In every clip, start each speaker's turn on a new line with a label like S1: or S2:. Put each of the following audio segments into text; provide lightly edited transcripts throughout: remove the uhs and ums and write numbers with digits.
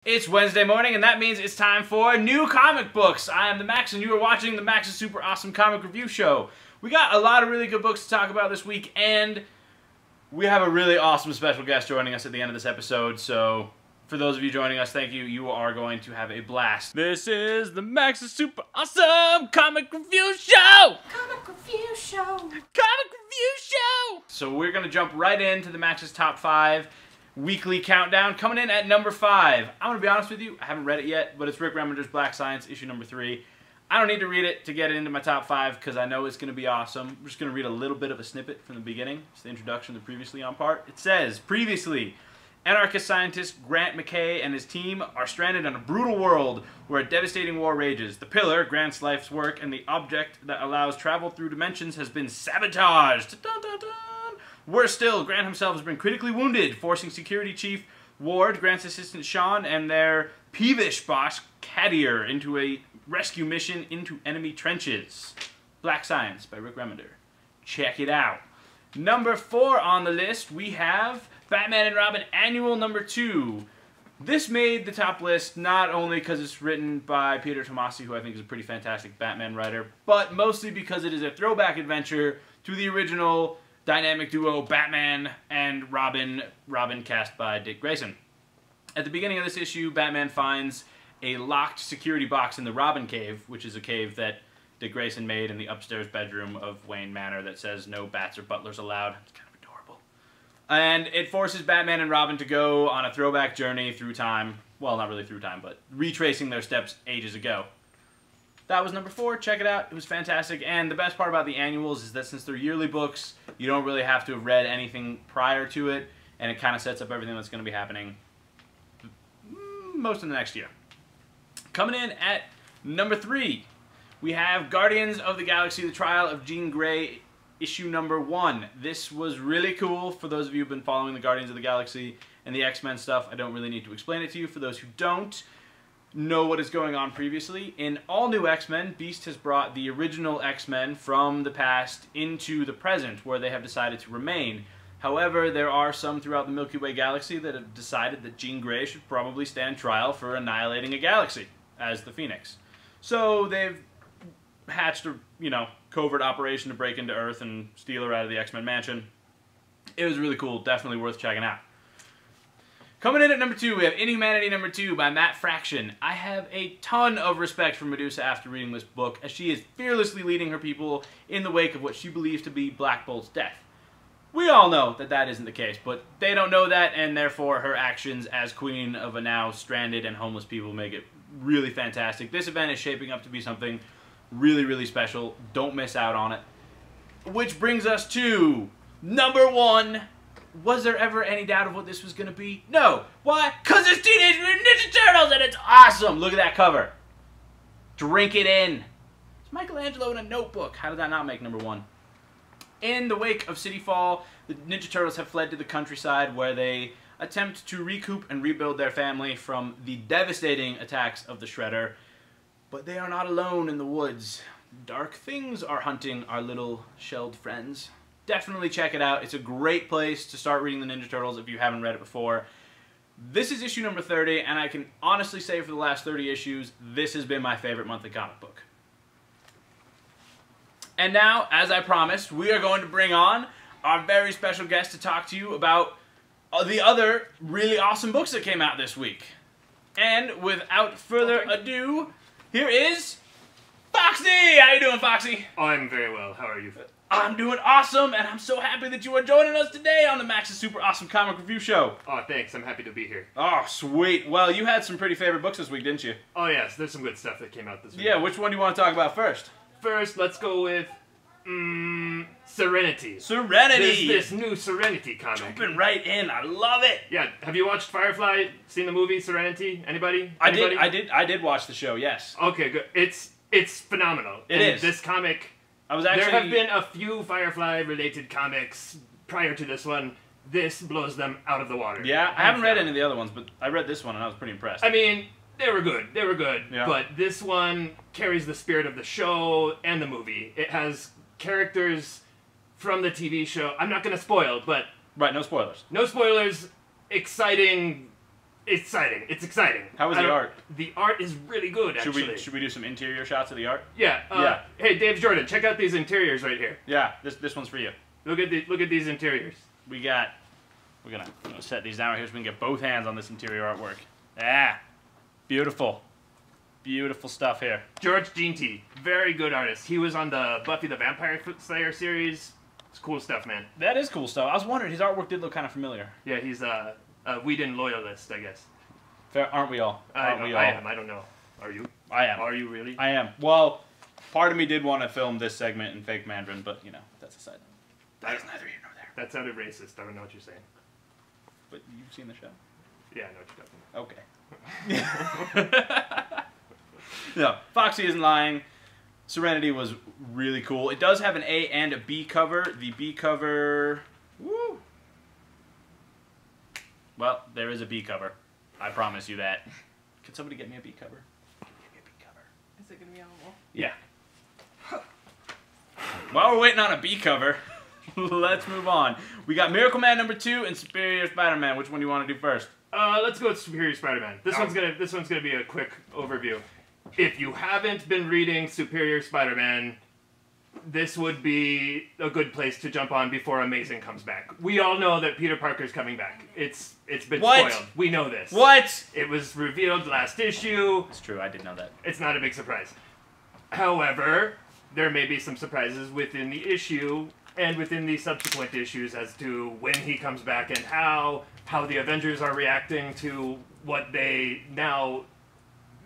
S1: It's Wednesday morning, and that means it's time for new comic books. I am the Max, and you are watching the Max's Super Awesome Comic Review Show. We got a lot of really good books to talk about this week, and we have a really awesome special guest joining us at the end of this episode, so for those of you joining us, thank you. You are going to have a blast. This is the Max's Super Awesome Comic Review Show!
S2: Comic Review Show!
S1: Comic Review Show! So we're going to jump right into the Max's Top 5 weekly countdown. Coming in at number 5. I'm going to be honest with you, I haven't read it yet, but it's Rick Remender's Black Science, issue number 3. I don't need to read it to get it into my top 5 because I know it's going to be awesome. I'm just going to read a little bit of a snippet from the beginning. It's the introduction, the previously on part. It says, previously, anarchist scientist Grant McKay and his team are stranded on a brutal world where a devastating war rages. The pillar, Grant's life's work, and the object that allows travel through dimensions has been sabotaged. Dun, dun, dun. Worse still, Grant himself has been critically wounded, forcing Security Chief Ward, Grant's assistant Sean, and their peevish boss, Cadier, into a rescue mission into enemy trenches. Black Science by Rick Remender. Check it out. Number 4 on the list, we have Batman and Robin Annual number 2. This made the top list not only because it's written by Peter Tomasi, who I think is a pretty fantastic Batman writer, but mostly because it is a throwback adventure to the original dynamic duo Batman and Robin cast by Dick Grayson. At the beginning of this issue, Batman finds a locked security box in the Robin Cave, which is a cave that Dick Grayson made in the upstairs bedroom of Wayne Manor that says no bats or butlers allowed. It's kind of adorable. And it forces Batman and Robin to go on a throwback journey through time. Well, not really through time, but retracing their steps ages ago. That was number 4. Check it out. It was fantastic. And the best part about the annuals is that since they're yearly books, you don't really have to have read anything prior to it, and it kind of sets up everything that's going to be happening most of the next year. Coming in at number 3, we have Guardians of the Galaxy, The Trial of Jean Grey, issue number 1. This was really cool for those of you who've been following the Guardians of the Galaxy and the X-Men stuff. I don't really need to explain it to you. For those who don't know what is going on previously, in All New X-Men, Beast has brought the original X-Men from the past into the present, where they have decided to remain. However, there are some throughout the Milky Way galaxy that have decided that Jean Grey should probably stand trial for annihilating a galaxy as the Phoenix. So they've hatched a, covert operation to break into Earth and steal her out of the X-Men mansion. It was really cool, definitely worth checking out. Coming in at number 2, we have Inhumanity number 2 by Matt Fraction. I have a ton of respect for Medusa after reading this book, as she is fearlessly leading her people in the wake of what she believes to be Black Bolt's death. We all know that that isn't the case, but they don't know that, and therefore her actions as queen of a now stranded and homeless people make it really fantastic. This event is shaping up to be something really, really special. Don't miss out on it. Which brings us to number 1. Was there ever any doubt of what this was going to be? No. Why? Because it's Teenage Mutant Ninja Turtles and it's awesome! Look at that cover. Drink it in. It's Michelangelo in a notebook. How did that not make number 1? In the wake of City Fall, the Ninja Turtles have fled to the countryside where they attempt to recoup and rebuild their family from the devastating attacks of the Shredder. But they are not alone in the woods. Dark things are hunting our little shelled friends. Definitely check it out. It's a great place to start reading the Ninja Turtles if you haven't read it before. This is issue number 30, and I can honestly say for the last 30 issues, this has been my favorite monthly comic book. And now, as I promised, we are going to bring on our very special guest to talk to you about the other really awesome books that came out this week. And without further ado, here is Foxy! How you doing, Foxy?
S3: I'm very well. How are you?
S1: I'm doing awesome, and I'm so happy that you are joining us today on the Max's Super Awesome Comic Review Show.
S3: Oh, thanks. I'm happy to be here.
S1: Oh, sweet. Well, you had some pretty favorite books this week, didn't you?
S3: Oh, yes. There's some good stuff that came out this week.
S1: Yeah, which one do you want to talk about first?
S3: First, let's go with Serenity.
S1: Serenity!
S3: This new Serenity comic.
S1: Jumping right in. I love it.
S3: Yeah. Have you watched Firefly? Seen the movie Serenity? Anybody?
S1: I did watch the show, yes.
S3: Okay, good. It's phenomenal.
S1: It is.
S3: This comic...
S1: There
S3: have been a few Firefly-related comics prior to this one. This blows them out of the water.
S1: Yeah, I haven't read any of the other ones, but I read this one and I was pretty impressed.
S3: I mean, they were good. They were good.
S1: Yeah.
S3: But this one carries the spirit of the show and the movie. It has characters from the TV show. I'm not going to spoil, but...
S1: Right, no spoilers.
S3: No spoilers. Exciting exciting. It's exciting.
S1: How was the art?
S3: The art is really good, actually.
S1: Should we do some interior shots of the art?
S3: Yeah.
S1: Yeah.
S3: Hey, Dave Jordan, check out these interiors right here.
S1: Yeah, this one's for you.
S3: Look at these interiors.
S1: We're gonna set these down right here so we can get both hands on this interior artwork. Yeah, beautiful. Beautiful stuff here.
S3: George Ginty, very good artist. He was on the Buffy the Vampire Slayer series. It's cool stuff, man.
S1: That is cool stuff. I was wondering, his artwork did look kind of familiar.
S3: Yeah, he's a Whedon loyalist, I guess.
S1: Fair, aren't we all?
S3: I am. I don't know. Are you?
S1: I am.
S3: Are you really?
S1: I am. Well, part of me did want to film this segment in fake Mandarin, but, you know, that's a side note. That is neither here nor there.
S3: That sounded racist. I don't know what you're saying.
S1: But you've seen the show?
S3: Yeah, I know what you're talking
S1: about. Okay. No, Foxy isn't lying. Serenity was really cool. It does have an A and a B cover. The B cover... Woo! Well, there is a B cover. I promise you that. Can somebody get me a B cover? Give me a B cover.
S2: Is it going to be on the wall?
S1: Yeah. While we're waiting on a B cover, let's move on. We got Miracleman #2 and Superior Spider-Man. Which one do you want to do first?
S3: Let's go with Superior Spider-Man. This one's gonna be a quick overview. If you haven't been reading Superior Spider-Man, this would be a good place to jump on before Amazing comes back. We all know that Peter Parker's coming back. It's been spoiled. We know this.
S1: What?
S3: It was revealed last issue.
S1: It's true, I did know that.
S3: It's not a big surprise. However, there may be some surprises within the issue and within the subsequent issues as to when he comes back and how the Avengers are reacting to what they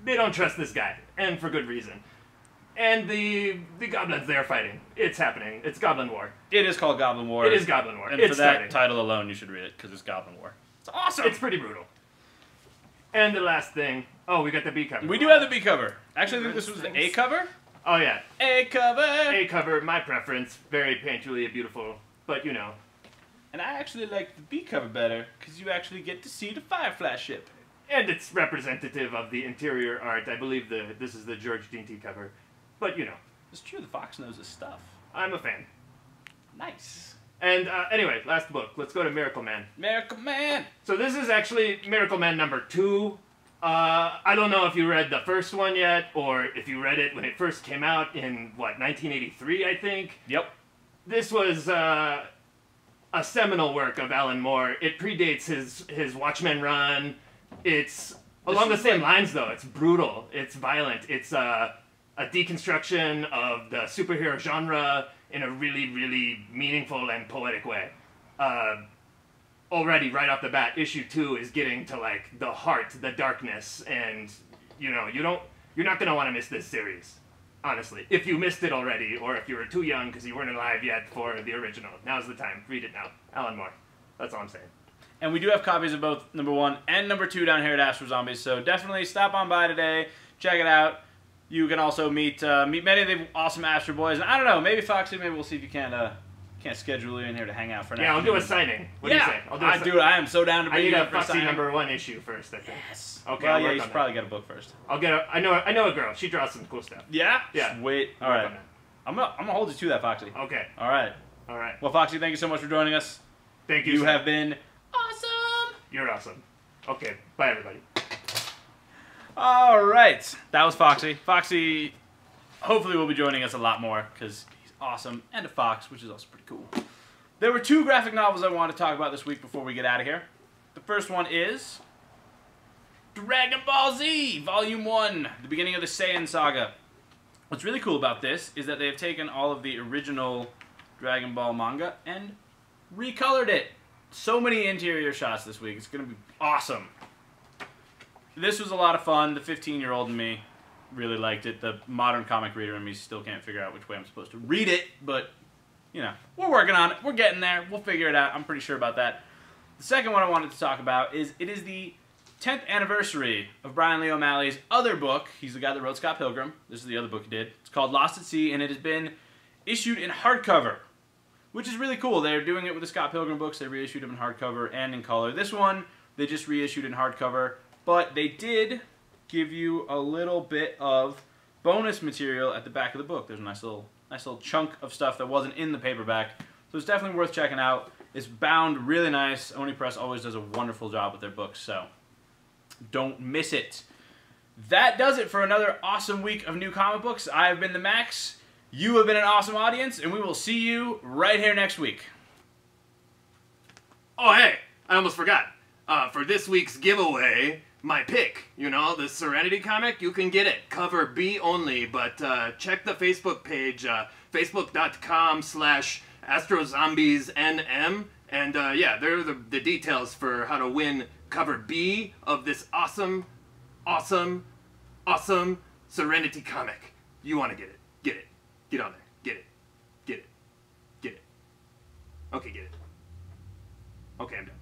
S3: don't trust this guy, and for good reason. And the goblins they're fighting. It's happening. It's Goblin War.
S1: It is called Goblin War.
S3: It is Goblin War.
S1: And for that title alone, you should read it, because it's Goblin War. It's awesome!
S3: It's pretty brutal. And the last thing... Oh, we got the B cover.
S1: We do have the B cover. Actually, I think this was the A cover?
S3: Oh, yeah.
S1: A cover!
S3: A cover, my preference. Very painterly beautiful, but you know.
S1: And I actually like the B cover better, because you actually get to see the Firefly ship.
S3: And it's representative of the interior art. I believe this is the George Ginty cover. But, you know.
S1: It's true, the Fox knows his stuff.
S3: I'm a fan.
S1: Nice.
S3: And, anyway, last book. Let's go to Miracleman.
S1: Miracleman!
S3: So this is actually Miracleman #2. I don't know if you read the first one yet, or if you read it when it first came out in, 1983, I think?
S1: Yep.
S3: This was, a seminal work of Alan Moore. It predates his Watchmen run. It's along the same lines, though. It's brutal. It's violent. It's a deconstruction of the superhero genre in a really, really meaningful and poetic way. Already, right off the bat, issue 2 is getting to, the heart, the darkness, and, you know, you're not going to want to miss this series, honestly. If you missed it already, or if you were too young because you weren't alive yet for the original. Now's the time. Read it now. Alan Moore. That's all I'm saying.
S1: And we do have copies of both #1 and #2 down here at Astro Zombies, so definitely stop on by today, check it out. You can also meet many of the awesome Astro Boys, and I don't know, maybe Foxy, maybe we'll see if you can't schedule you in here to hang out for an
S3: Yeah, I'll do a signing. What do you say?
S1: Dude, I am so down to be
S3: here
S1: for
S3: for Foxy
S1: signing.
S3: #1 issue first, I think.
S1: Yes.
S3: Okay,
S1: well,
S3: I'll
S1: you should probably get a book first.
S3: I know a girl. She draws some cool stuff.
S1: Yeah?
S3: Yeah.
S1: Sweet. All right. I'm gonna hold you to that, Foxy.
S3: Okay.
S1: All right.
S3: All right.
S1: Well, Foxy, thank you so much for joining us.
S3: Thank you.
S1: You have been awesome.
S3: You're awesome. Okay. Bye, everybody.
S1: All right. That was Foxy. Foxy hopefully will be joining us a lot more because he's awesome and a fox, which is also pretty cool. There were 2 graphic novels I want to talk about this week before we get out of here. The first one is Dragon Ball Z, Volume 1, the beginning of the Saiyan saga. What's really cool about this is that they've taken all of the original Dragon Ball manga and recolored it. So many interior shots this week. It's going to be awesome. This was a lot of fun. The 15-year-old in me really liked it. The modern comic reader in me still can't figure out which way I'm supposed to read it, but, you know, we're working on it. We're getting there. We'll figure it out. I'm pretty sure about that. The second one I wanted to talk about is it is the 10th anniversary of Brian Lee O'Malley's other book. He's the guy that wrote Scott Pilgrim. This is the other book he did. It's called Lost at Sea, and it has been issued in hardcover, which is really cool. They're doing it with the Scott Pilgrim books. They reissued them in hardcover and in color. This one, they just reissued in hardcover, but they did give you a little bit of bonus material at the back of the book. There's a nice little chunk of stuff that wasn't in the paperback, so it's definitely worth checking out. It's bound really nice. Oni Press always does a wonderful job with their books, so Don't miss it. That does it for another awesome week of new comic books. I have been the Max. You have been an awesome audience, and we will see you right here next week.
S3: Oh, hey, I almost forgot. For this week's giveaway, my pick, you know, the Serenity comic, you can get it. Cover B only, but check the Facebook page, facebook.com/AstroZombiesNM, and yeah, there are the details for how to win cover B of this awesome Serenity comic. You want to get it. Get it. Get on there. Get it. Get it. Get it. Okay, get it. Okay, I'm done.